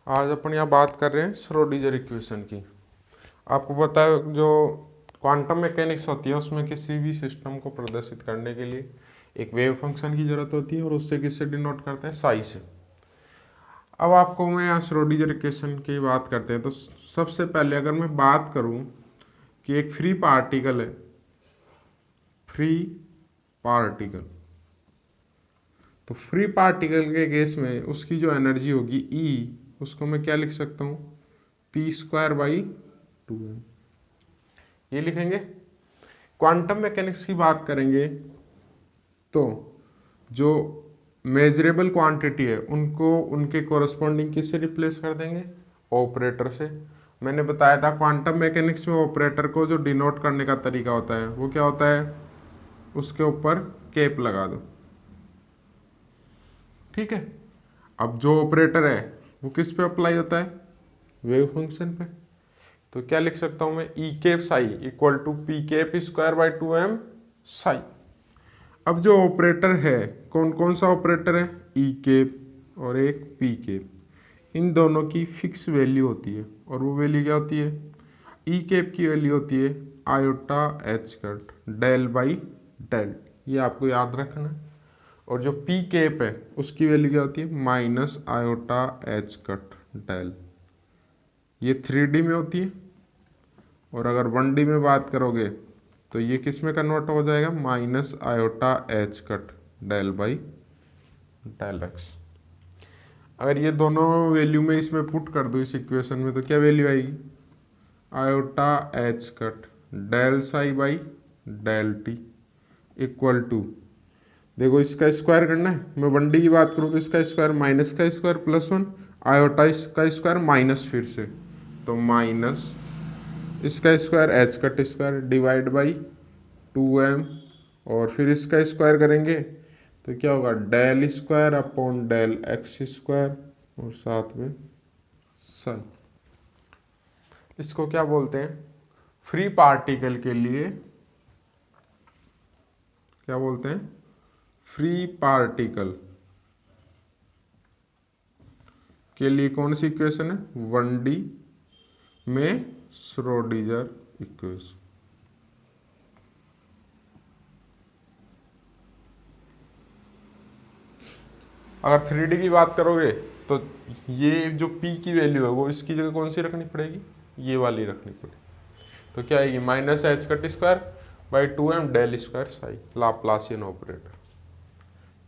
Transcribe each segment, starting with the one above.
आज अपन यहाँ बात कर रहे हैं श्रोडिंगर इक्वेशन की। आपको पता है जो क्वांटम मैकेनिक्स होती है उसमें किसी भी सिस्टम को प्रदर्शित करने के लिए एक वेव फंक्शन की जरूरत होती है और उससे किससे डिनोट करते हैं, साई से। अब आपको मैं यहाँ श्रोडिंगर इक्वेशन की बात करते हैं तो सबसे पहले अगर मैं बात करूँ कि एक फ्री पार्टिकल है, फ्री पार्टिकल, तो फ्री पार्टिकल के केस में उसकी जो एनर्जी होगी ई, उसको मैं क्या लिख सकता हूँ, p²/2m, ये लिखेंगे। क्वांटम मैकेनिक्स की बात करेंगे तो जो मेजरेबल क्वांटिटी है उनको उनके कोरस्पॉन्डिंग किससे रिप्लेस कर देंगे, ऑपरेटर से। मैंने बताया था क्वांटम मैकेनिक्स में ऑपरेटर को जो डिनोट करने का तरीका होता है वो क्या होता है, उसके ऊपर कैप लगा दो, ठीक है। अब जो ऑपरेटर है वो किस पे अप्लाई होता है, वेव फंक्शन पे। तो क्या लिख सकता हूं मैं, E cap psi equal to p²/2m psi. अब जो ऑपरेटर है, कौन कौन सा ऑपरेटर है, ई कैप और एक पी कैप, इन दोनों की फिक्स वैल्यू होती है। और वो वैल्यू क्या होती है, ई कैप की वैल्यू होती है iota H cut del by del, ये आपको याद रखना है। और जो पी कैप है उसकी वैल्यू क्या होती है, minus iota H cut del, ये 3D में होती है। और अगर 1D में बात करोगे तो ये किस में कन्वर्ट हो जाएगा, minus iota H cut del by del x. अगर ये दोनों वैल्यू में इसमें पुट कर दो इस इक्वेशन में तो क्या वैल्यू आएगी, iota H cut del psi by del T equal to, देखो इसका स्क्वायर करना है, मैं 1D की बात करूँ तो इसका स्क्वायर माइनस का स्क्वायर +1, आयोटा इसका स्क्वायर माइनस फिर से, तो माइनस इसका square H cut square divide by 2m, और फिर इसका स्क्वायर करेंगे तो क्या होगा, del square upon del x square और साथ में साइन। इसको क्या बोलते हैं, फ्री पार्टिकल के लिए क्या बोलते हैं, फ्री पार्टिकल के लिए कौन सी इक्वेशन है, 1D में श्रोडिंगर इक्वेशन। अगर 3D की बात करोगे तो ये जो P की वैल्यू है वो इसकी जगह कौन सी रखनी पड़ेगी, ये वाली रखनी पड़ेगी। तो क्या आएगी, minus H cut square by 2m del square psi, Laplacian operator.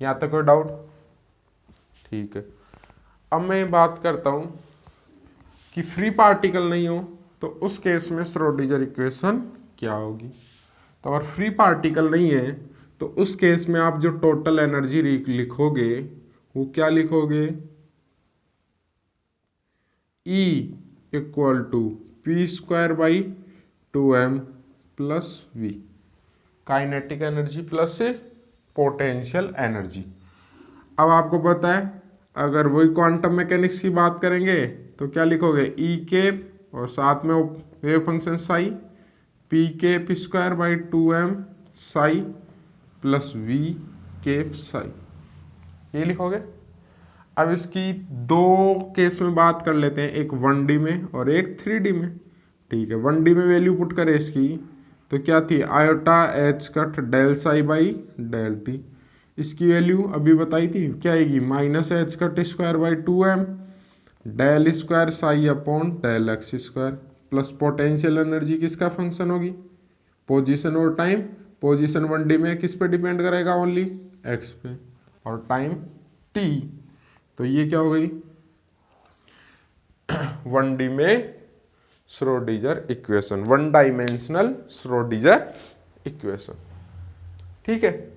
यहाँ तक कोई डाउट, ठीक है। अब मैं बात करता हूँ कि फ्री पार्टिकल नहीं हो तो उस केस में श्रोडिंगर इक्वेशन क्या होगी। तो अगर फ्री पार्टिकल नहीं है तो उस केस में आप जो टोटल एनर्जी लिखोगे वो क्या लिखोगे, E equal to p²/2m plus v, kinetic energy plus potential energy. अब आपको पता है अगर वही क्वांटम मैकेनिक्स की बात करेंगे तो क्या लिखोगे, ई कैप और साथ में wave function psi, p²/2m Sai plus v cap Sai, ये लिखोगे। अब इसकी दो केस में बात कर लेते हैं, एक 1D में और एक 3D में, ठीक है। 1D में वैल्यू पुट करें इसकी तो क्या थी, iota H cut del psi by del T, इसकी वैल्यू अभी बताई थी क्या आएगी, minus H cut square by 2m del square psi upon del x square plus potential energy किसका फंक्शन होगी, पोजीशन और टाइम। पोजीशन 1D में किस पे डिपेंड करेगा, ओनली एक्स पे, और टाइम t। तो ये क्या हो गई 1D में Schrodinger equation, 1 dimensional Schrodinger equation, ठीक है।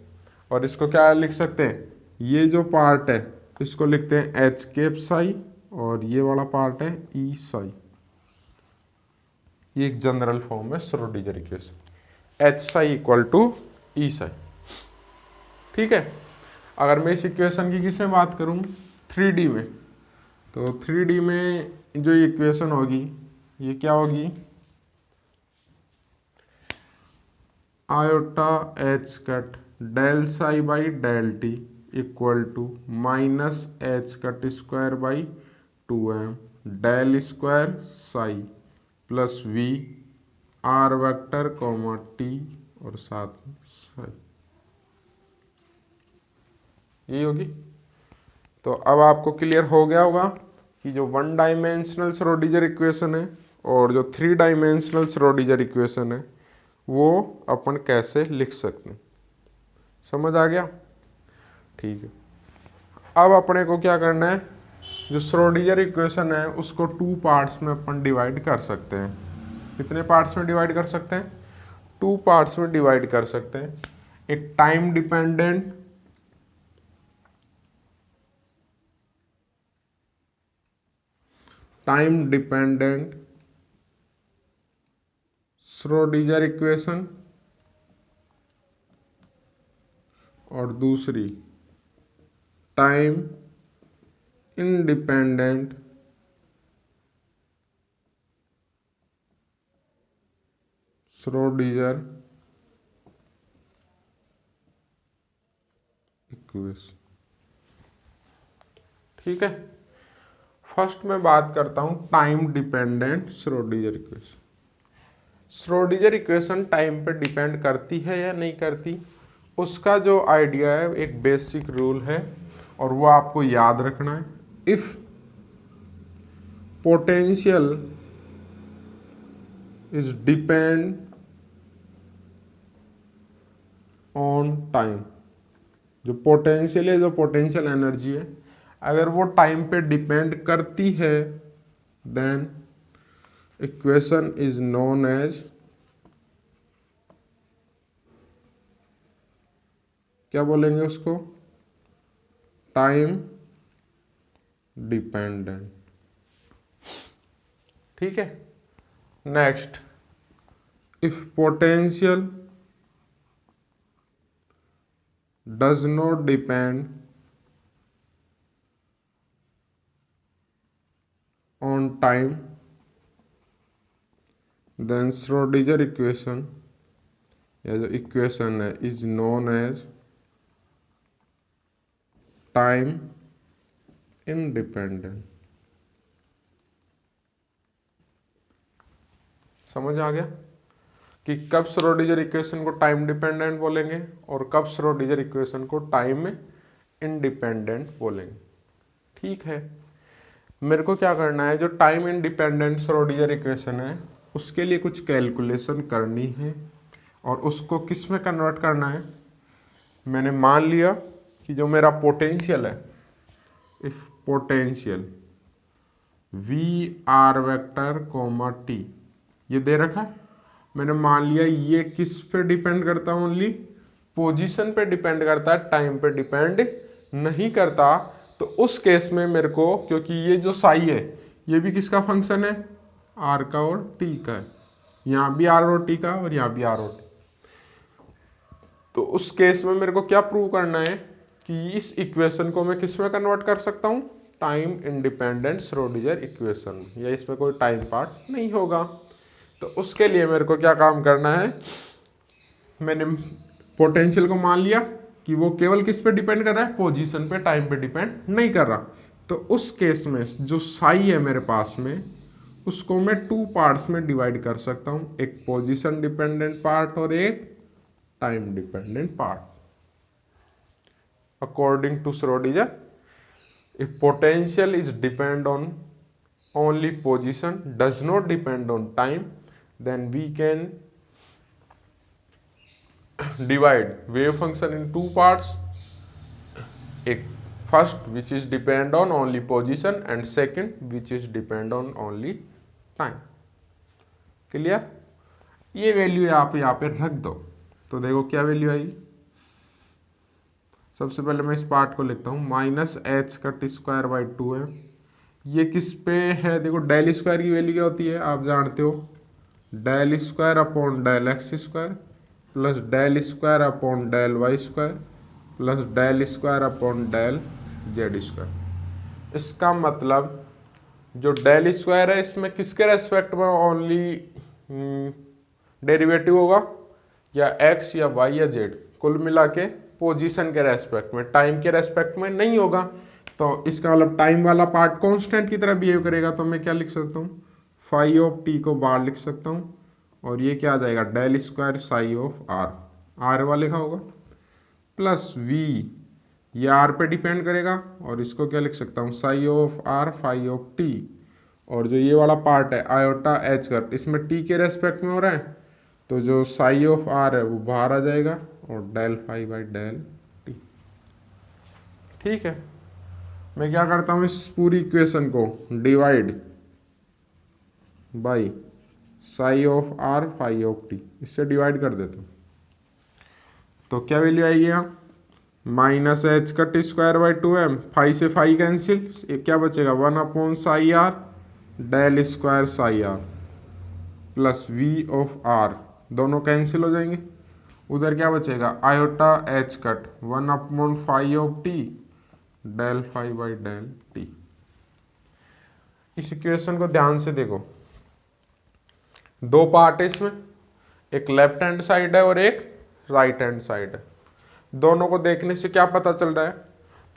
और इसको क्या लिख सकते हैं, ये जो पार्ट है इसको लिखते हैं एच कैप साई और ये वाला पार्ट है ई साई। ये एक जनरल फॉर्म है Schrodinger equation, H psi equal to E psi, ठीक है। अगर मैं इस इक्वेशन की किस में बात करूं, 3D में, तो 3D में जो इक्वेशन होगी ये क्या होगी, iota H cut del psi by del T equal to minus H cut square by 2m del square psi plus V R vector comma T और साथ में साई, यही होगी। तो अब आपको क्लियर हो गया होगा कि जो 1 डायमेंशनल श्रोडिंगर इक्वेशन है और जो 3 डायमेंशनल श्रोडिंगर इक्वेशन है वो अपन कैसे लिख सकते हैं। समझ आ गया? ठीक है। अब अपने को क्या करना है, जो श्रोडिंगर इक्वेशन है उसको 2 पार्ट्स में अपन डिवाइड कर सकते हैं। कितने पार्ट्स में डिवाइड कर सकते हैं? 2 पार्ट्स में डिवाइड कर सकते हैं। एक टाइम डिपेंडेंट श्रोडिंगर इक्वेशन और दूसरी टाइम इंडिपेंडेंट श्रोडिंगर इक्वेशन। ठीक है, फर्स्ट मैं बात करता हूं time dependent Schrodinger equation. Schrodinger equation time पे डिपेंड करती है या नहीं करती, उसका जो आइडिया है एक बेसिक रूल है और वो आपको याद रखना है। If potential is depend on time, जो पोटेंशियल है, जो पोटेंशियल एनर्जी है, अगर वो टाइम पे डिपेंड करती है then equation is known as, क्या बोलेंगे उसको, टाइम डिपेंडेंट। ठीक है, next, if potential does not depend on time then Schrodinger equation, या जो इक्वेशन है is known as time independent. समझ आ गया कि कब श्रोडिंगर इक्वेशन को टाइम डिपेंडेंट बोलेंगे और कब श्रोडिंगर इक्वेशन को टाइम इंडिपेंडेंट बोलेंगे। ठीक है, मेरे को क्या करना है, जो टाइम इंडिपेंडेंट श्रोडिंगर इक्वेशन है उसके लिए कुछ कैलकुलेशन करनी है और उसको किस में कन्वर्ट करना है। मैंने मान लिया कि जो मेरा पोटेंशियल है, if potential V R vector comma T ये दे रखा है, मैंने मान लिया ये किस पे डिपेंड करता है, ओनली पोजीशन पे डिपेंड करता है, टाइम पे डिपेंड नहीं करता। तो उस केस में मेरे को, क्योंकि ये जो साई है ये भी किसका फंक्शन है, आर का और टी का है, यहाँ भी आर और टी का और यहाँ भी आर और टी। तो उस केस में मेरे को क्या प्रूव करना है कि इस इक्वेशन को मैं किस में कन्वर्ट कर सकता हूँ, टाइम इंडिपेंडेंट श्रोडिंगर इक्वेशन, या इसमें कोई टाइम पार्ट नहीं होगा। तो उसके लिए मेरे को क्या काम करना है, मैंने पोटेंशियल को मान लिया कि वो केवल किस पे डिपेंड कर रहा है, पोजीशन पे, टाइम पे डिपेंड नहीं कर रहा। तो उस केस में जो साई है मेरे पास में, उसको मैं 2 पार्ट्स में डिवाइड कर सकता हूँ, एक पोजीशन डिपेंडेंट पार्ट और एक time dependent part. According to Schrodinger, if potential is depend on only position, does not depend on time, then we can divide wave function in 2 parts, एक first which is depend on only position and second which is depend on only time। Clear? ये value आप यहाँ पे रख दो तो देखो क्या वैल्यू आएगी। सबसे पहले मैं इस पार्ट को लिखता हूँ, माइनस एच का टी स्क्वायर बाई 2 है। ये किस पे है, देखो डेल स्क्वायर की वैल्यू क्या होती है आप जानते हो, del square upon del x square plus del square upon del y square plus del square upon del z square. इसका मतलब जो डेल स्क्वायर है इसमें किसके रेस्पेक्ट में ओनली डेरिवेटिव होगा, या एक्स या वाई या जेड, कुल मिला के पोजीशन के रेस्पेक्ट में, टाइम के रेस्पेक्ट में नहीं होगा। तो इसका मतलब टाइम वाला पार्ट कांस्टेंट की तरह बिहेव करेगा, तो मैं क्या लिख सकता हूँ, फाई ऑफ टी को बाहर लिख सकता हूँ, और ये क्या आ जाएगा, del square psi of r, r वाला लिखा होगा, प्लस वी, ये आर पे डिपेंड करेगा, और इसको क्या लिख सकता हूँ, psi of r phi of t, और जो ये वाला पार्ट है आयोटा एच कट, इसमें टी के रेस्पेक्ट में हो रहा है, तो जो साई ऑफ आर है वो बाहर आ जाएगा, और del phi by del t. ठीक है, मैं क्या करता हूँ, इस पूरी इक्वेशन को divide by psi of r phi of t, इससे डिवाइड कर देता हूँ, तो क्या वैल्यू आएगी यहाँ, minus H cut square by 2m, phi से फाई कैंसिल, क्या बचेगा, 1 psi r del square psi r, plus we of r, दोनों कैंसिल हो जाएंगे, उधर क्या बचेगा, आयोटा एच कट 1/फाई of t del phi by del t. इस इक्वेशन को ध्यान से देखो, दो पार्ट है इसमें, एक लेफ्ट हैंड साइड है और एक राइट हैंड साइड है। दोनों को देखने से क्या पता चल रहा है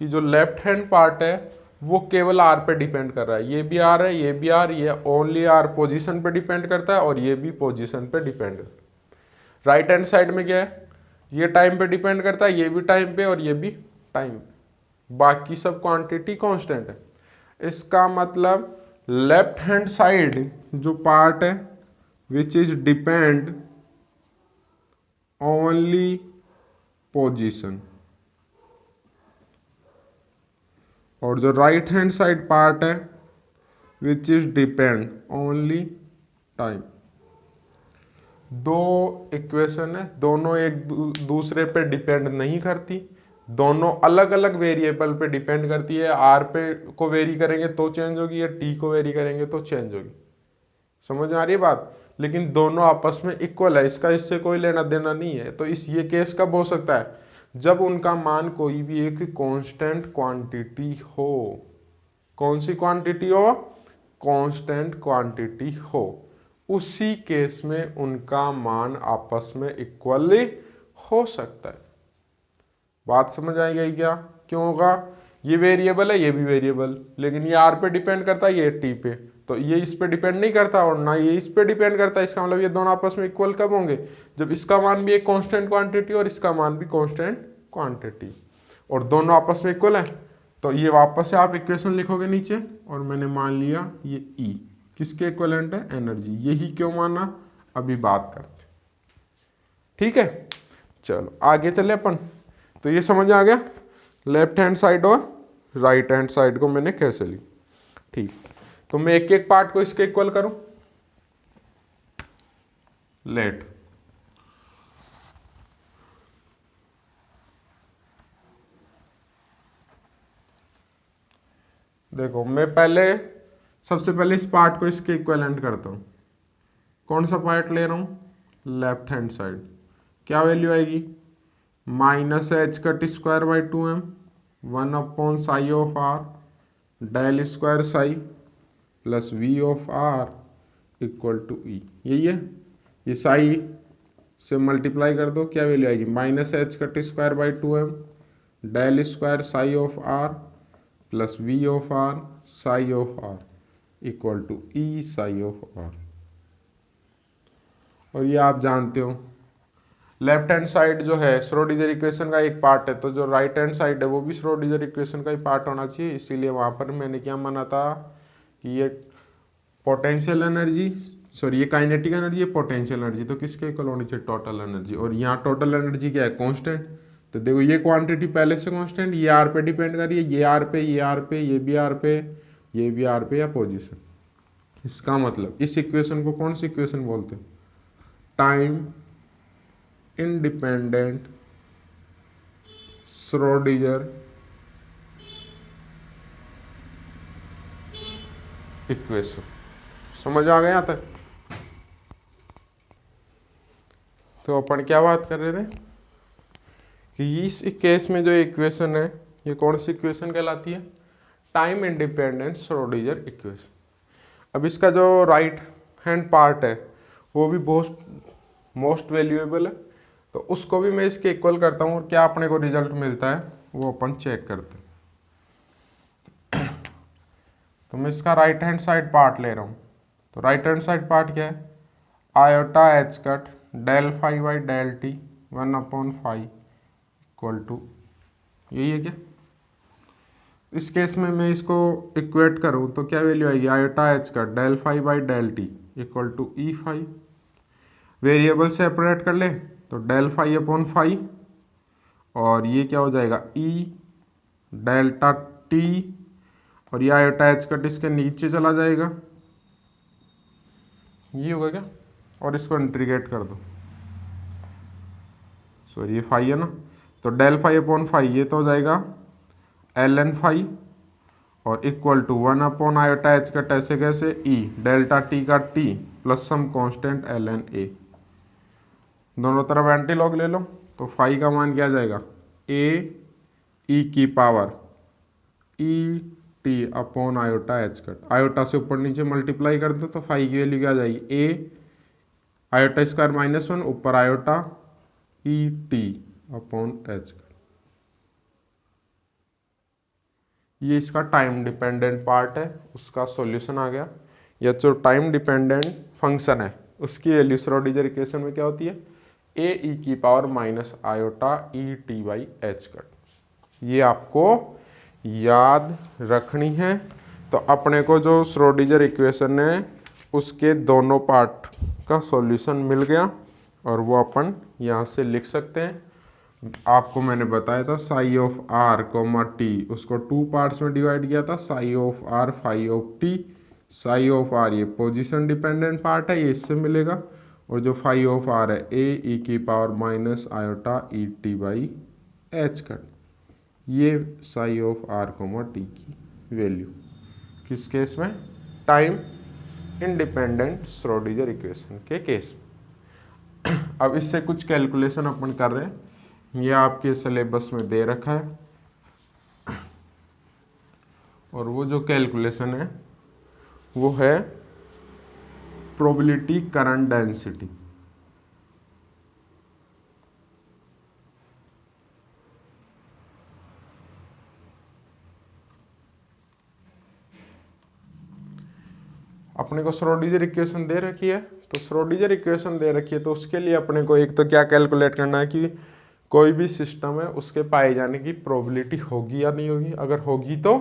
कि जो लेफ्ट हैंड पार्ट है वो केवल आर पे डिपेंड कर रहा है, ये भी आर है, ये भी आर, ये ओनली आर पोजीशन पे डिपेंड करता है, और ये भी पोजीशन पे डिपेंड करता है। राइट हैंड साइड में क्या है, ये टाइम पे डिपेंड करता है, ये भी टाइम पे और ये भी टाइम पे, बाकी सब क्वांटिटी कांस्टेंट है। इसका मतलब लेफ्ट हैंड साइड जो पार्ट है which is depend only position, और जो राइट हैंड साइड पार्ट है which is depend only time. दो इक्वेशन है, दोनों एक दूसरे पे डिपेंड नहीं करती, दोनों अलग अलग वेरिएबल पे डिपेंड करती है। आर पे को वेरी करेंगे तो चेंज होगी, या टी को वेरी करेंगे तो चेंज होगी। समझ आ रही है बात, लेकिन दोनों आपस में इक्वल है, इसका इससे कोई लेना देना नहीं है। तो इस ये केस कब हो सकता है, जब उनका मान कोई भी एक कांस्टेंट क्वांटिटी हो। कौन सी क्वांटिटी हो, कांस्टेंट क्वांटिटी हो, उसी केस में उनका मान आपस में इक्वली हो सकता है। बात समझ आई गई क्या, क्यों होगा, ये वेरिएबल है, ये भी वेरिएबल, लेकिन ये आर पे डिपेंड करता है, ये टी पे, तो ये इस पे डिपेंड नहीं करता और ना ये इस पे डिपेंड करता है। इसका मतलब ये दोनों आपस में इक्वल कब होंगे, जब इसका मान भी एक कांस्टेंट क्वांटिटी और इसका मान भी कांस्टेंट क्वांटिटी, और दोनों आपस में इक्वल है। तो ये वापस से आप इक्वेशन लिखोगे नीचे, और मैंने मान लिया ये ई किसके इक्विवेलेंट है, एनर्जी। यही क्यों माना, अभी बात करते। ठीक है, चलो आगे चले अपन। तो ये समझ आ गया लेफ्ट हैंड साइड और राइट हैंड साइड को मैंने कैसे ली। ठीक, तो मैं एक एक पार्ट को इसके इक्वल करूं। लेट देखो, मैं सबसे पहले इस पार्ट को इसके इक्विवेलेंट करता हूं। कौन सा पार्ट ले रहा हूं, लेफ्ट हैंड साइड। क्या वैल्यू आएगी, minus H cut square by 2m 1 psi of r del square psi plus we of r equal to E. यही है, ये साई से मल्टीप्लाई कर दो, क्या वैल्यू आएगी, minus H cut square by 2m del square psi of r plus we of r psi of r equal to E psi of r. और ये आप जानते हो लेफ्ट हैंड साइड जो है श्रोडिंगर इक्वेशन का एक पार्ट है, तो जो राइट हैंड साइड है वो भी श्रोडिंगर इक्वेशन का ही पार्ट होना चाहिए। इसीलिए वहां पर मैंने क्या माना था कि ये पोटेंशियल एनर्जी, सॉरी ये काइनेटिक एनर्जी है, पोटेंशियल एनर्जी तो किसके इक्वल होनी चाहिए, टोटल एनर्जी। और यहाँ टोटल एनर्जी क्या है, कांस्टेंट। तो देखो ये क्वांटिटी पहले से कांस्टेंट, ये आर पे डिपेंड कर रही है, ये आर पे, ये आर पे, ये भी आर पे, ये भी आर पे या पोजीशन। इसका मतलब इस इक्वेशन को कौन सी इक्वेशन बोलते हैं, टाइम इंडिपेंडेंट श्रोडिंगर इक्वेशन। समझ आ गया यहाँ तक। तो अपन क्या बात कर रहे थे कि इस केस में जो इक्वेशन है ये कौन सी इक्वेशन कहलाती है, टाइम इंडिपेंडेंट श्रोडिंगर इक्वेशन। अब इसका जो राइट हैंड पार्ट है वो भी मोस्ट वैल्यूएबल है, तो उसको भी मैं इसके इक्वल करता हूँ और क्या अपने को रिजल्ट मिलता है वो अपन चेक करते हैं। तो मैं इसका राइट हैंड साइड पार्ट ले रहा हूँ। तो राइट हैंड साइड पार्ट क्या है, iota H cut del phi by del t 1/5 equal to, यही है क्या। इस केस में मैं इसको इक्वेट करूँ तो क्या वैल्यू आएगी, iota H cut del phi by del T equal to E phi. Variable separate कर ले तो डेल फाई अपॉन फाई, और ये क्या हो जाएगा ई डेल्टा टी, और ये आयोटा एच कट इसके नीचे चला जाएगा, ये होगा क्या, और इसको इंटीग्रेट कर दो, सॉरी ये फाई है ना, तो डेल फाई अपॉन फाई ये तो हो जाएगा एल एन फाई, और equal to 1 iota H cut ऐसे कैसे ई डेल्टा टी का t plus some constant l n a, दोनों तरफ एंटी लॉग ले लो तो फाई का मान क्या आ जाएगा ए ई की power E T upon iota H cut, iota से ऊपर नीचे मल्टीप्लाई कर दो तो फाई की वैल्यू क्या आ जाएगी ए आयोटा स्क्वायर -1 ऊपर iota E T upon H cut. ये इसका टाइम डिपेंडेंट पार्ट है, उसका सॉल्यूशन आ गया। या जो टाइम डिपेंडेंट फंक्शन है उसकी वैल्यू श्रोडिंगर इक्वेशन में क्या होती है, ए ई की power minus iota E t by h cut. ये आपको याद रखनी है। तो अपने को जो श्रोडिंगर इक्वेशन है उसके दोनों पार्ट का सॉल्यूशन मिल गया, और वो अपन यहाँ से लिख सकते हैं। आपको मैंने बताया था psi of r comma t, उसको 2 पार्ट्स में डिवाइड किया था, psi of r phi of t. Psi of r ये पोजीशन डिपेंडेंट पार्ट है, ये इससे मिलेगा, और जो फाई ऑफ आर है ए ई की power minus iota E t by h cut. ये psi of r comma t की वैल्यू किस केस में, टाइम इंडिपेंडेंट श्रोडिंगर इक्वेशन के केस में। अब इससे कुछ कैलकुलेशन अपन कर रहे हैं, ये आपके सिलेबस में दे रखा है, और वो जो कैलकुलेशन है वो है प्रोबेबिलिटी करंट डेंसिटी। अपने को श्रोडिंगर इक्वेशन दे रखी है, तो श्रोडिंगर इक्वेशन दे रखी है तो उसके लिए अपने को एक तो क्या कैलकुलेट करना है कि कोई भी सिस्टम है उसके पाए जाने की प्रोबेबिलिटी होगी या नहीं होगी, अगर होगी तो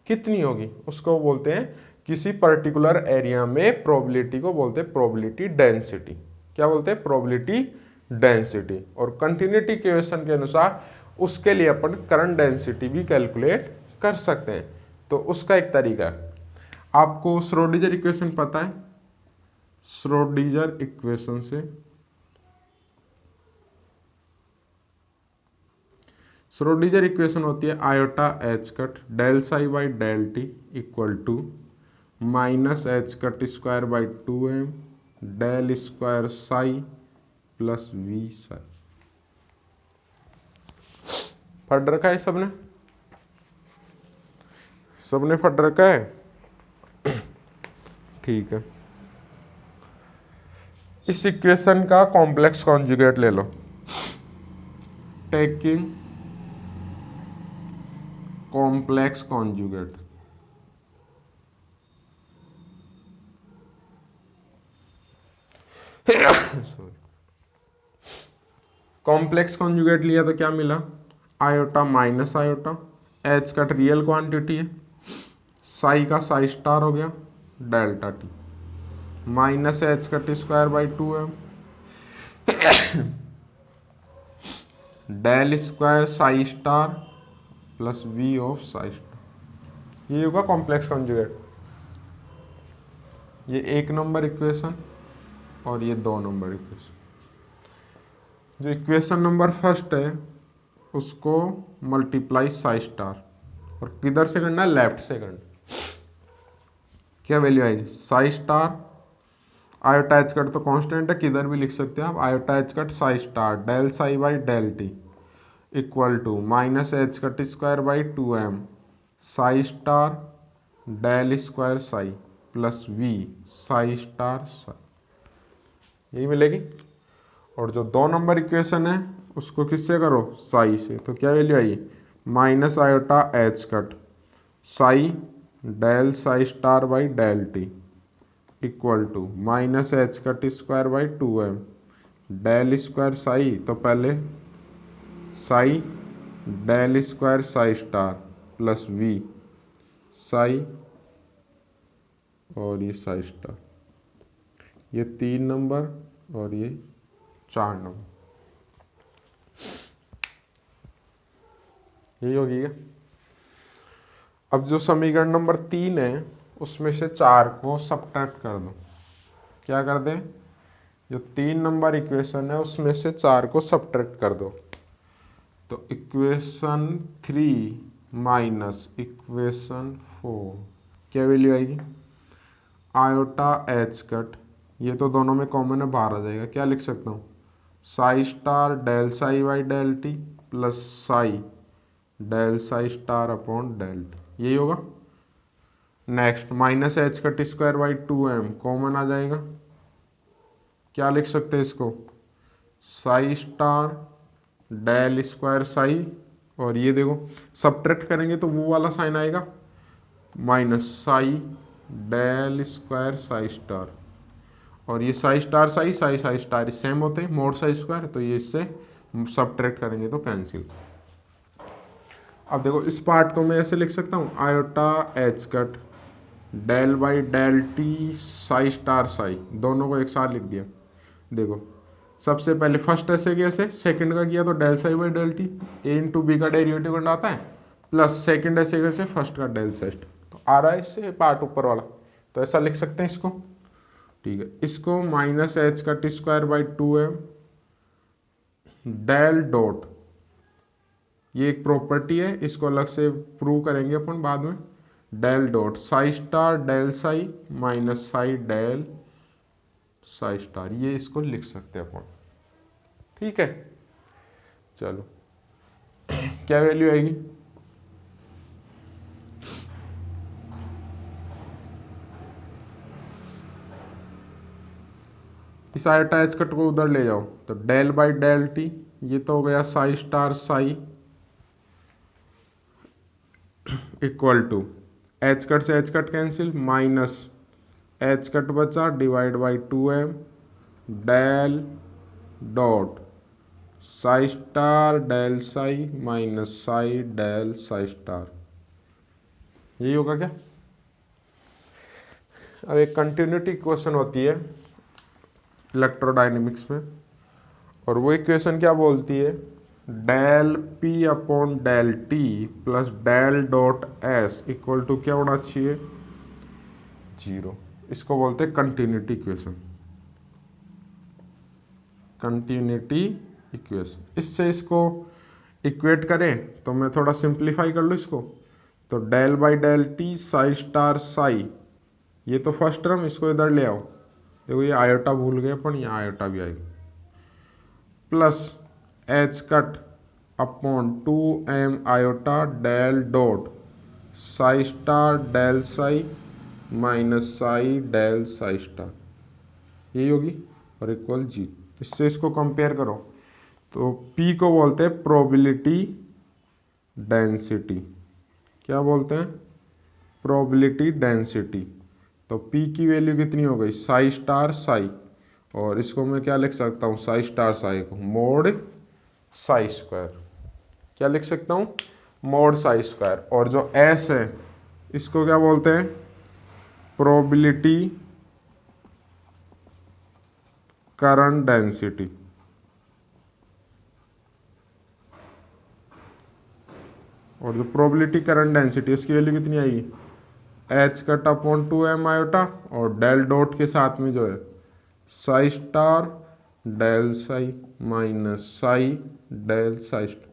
कितनी होगी, उसको बोलते हैं किसी पर्टिकुलर एरिया में प्रोबेबिलिटी को बोलते हैं प्रोबेबिलिटी डेंसिटी। क्या बोलते हैं, प्रोबेबिलिटी डेंसिटी। और कंटिन्यूटी इक्वेशन के अनुसार उसके लिए अपन करंट डेंसिटी भी कैलकुलेट कर सकते हैं। तो उसका एक तरीका है, आपको श्रोडिंगर इक्वेशन पता है, श्रोडिंगर इक्वेशन से श्रोडिंगर इक्वेशन होती है iota H cut del psi by del T equal to minus H cut square by 2m del square psi plus v psi. पढ़ रखा है सबने, सबने पढ़ रखा है, ठीक है। इस इक्वेशन का कॉम्प्लेक्स कॉन्जुगेट ले लो, taking complex conjugate. Complex conjugate लिया तो क्या मिला, iota minus iota, H cut real quantity है, साई का साई स्टार हो गया delta t minus H cut square by 2m del square psi star plus we of psi star. ये होगा कॉम्प्लेक्स कॉन्जुगेट। ये 1 नंबर इक्वेशन और ये 2 number equation. जो इक्वेशन नंबर फर्स्ट है उसको मल्टीप्लाई साई स्टार, और किधर से करना है, लेफ्ट से करना। क्या वैल्यू आएगी, psi star iota H cut तो कांस्टेंट है, किधर भी लिख सकते हैं आप, iota H cut psi star del psi by del T equal to minus H cut square by 2m psi star del square psi plus v psi star psi, यही मिलेगी। और जो 2 नंबर इक्वेशन है उसको किससे करो, साई से, तो क्या वैल्यू आई, minus iota H cut psi del psi star by del T equal to minus H cut square by 2m del square psi, तो पहले psi del square psi star plus v psi और ये psi star, ये 3 number और ये 4 number, यही होगी क्या। अब जो समीकरण नंबर 3 है उसमें से 4 को सब्ट्रैक्ट कर दो। क्या कर दें, जो 3 नंबर इक्वेशन है उसमें से 4 को सब्ट्रैक्ट कर दो। तो इक्वेशन 3 माइनस इक्वेशन 4 क्या वैल्यू आएगी, आयोटा एच कट, ये तो दोनों में कॉमन है बाहर आ जाएगा। क्या लिख सकता हूँ, psi star del psi by del t plus psi del psi star upon del t, यही होगा। Next minus H cut square by 2m common आ जाएगा। क्या लिख सकते हैं इसको, psi star del square psi, और ये देखो सब्ट्रैक्ट करेंगे तो वो वाला साइन आएगा minus psi del square psi star, और ये psi star psi psi psi star same होते हैं मोड साई स्क्वायर, तो ये इससे सब्ट्रैक्ट करेंगे तो कैंसिल। अब देखो इस पार्ट को मैं ऐसे लिख सकता हूँ, iota H cut del by del t psi star psi, दोनों को एक साथ लिख दिया। देखो सबसे पहले फर्स्ट ऐसे कैसे, सेकंड का किया तो del psi by del t, a into b का डेरिवेटिव करना आता है, प्लस सेकंड ऐसे कैसे फर्स्ट का डेल सेस्ट, तो आ रहा है इससे पार्ट ऊपर वाला, तो ऐसा लिख सकते हैं इसको। ठीक है, इसको minus H cut square by 2m del dot, ये एक प्रॉपर्टी है, इसको अलग से प्रूव करेंगे अपन बाद में, del dot psi star del psi minus psi del psi star, ये इसको लिख सकते हैं अपन। ठीक है, चलो क्या वैल्यू आएगी, इस आयोटा एच कट को उधर ले जाओ तो डेल बाई डेल टी, ये तो हो गया psi star psi equal to h cut से h cut cancel, minus H cut बचा divide by 2m del dot psi star del psi minus psi del psi star, यही होगा क्या। अब एक कंटिन्यूटी इक्वेशन होती है इलेक्ट्रोडायनेमिक्स में, और वो इक्वेशन क्या बोलती है, del p upon del t plus del dot s equal to क्या होना चाहिए, 0। इसको बोलते हैं कंटिन्यूटी इक्वेशन, कंटिन्यूटी इक्वेशन। इससे इसको इक्वेट करें तो मैं थोड़ा सिंप्लीफाई कर लूँ इसको, तो del by del t psi star psi, ये तो फर्स्ट टर्म, इसको इधर ले आओ, देखो ये आयोटा भूल गए अपन, यहाँ आयोटा भी आएगा, plus h cut upon 2m iota del dot psi star del psi minus psi del psi star, यही होगी, और इक्वल जी। इससे इसको कंपेयर करो तो P को बोलते हैं प्रोबेबिलिटी डेंसिटी, क्या बोलते हैं, प्रोबेबिलिटी डेंसिटी। तो P की वैल्यू कितनी हो गई, साई स्टार साई, और इसको मैं क्या लिख सकता हूँ, साई स्टार साई को मोड साई स्क्वायर, क्या लिख सकता हूँ, मोड साई स्क्वायर, और जो S है इसको क्या बोलते हैं, प्रोबेबिलिटी करंट डेंसिटी। और जो प्रोबेबिलिटी करंट डेंसिटी उसकी वैल्यू कितनी आएगी, h cut upon 2m iota, और डेल डॉट के साथ में जो है psi star del psi minus psi del psi star,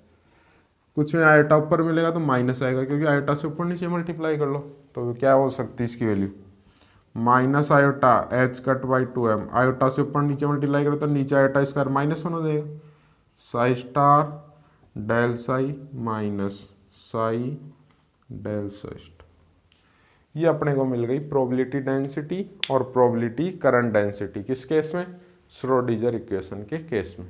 कुछ में आयोटा ऊपर मिलेगा तो माइनस आएगा, क्योंकि आयोटा से ऊपर नीचे मल्टीप्लाई कर लो, तो क्या हो सकती है इसकी value, minus iota H cut by 2m, iota से ऊपर नीचे मल्टीप्लाई करो तो नीचे आयोटा स्क्वायर माइनस होना जाएगा, psi star del psi minus psi del psi star, ये अपने को मिल गई प्रोबेबिलिटी डेंसिटी और प्रोबेबिलिटी करंट डेंसिटी, किस केस में, श्रोडिंगर इक्वेशन के केस में।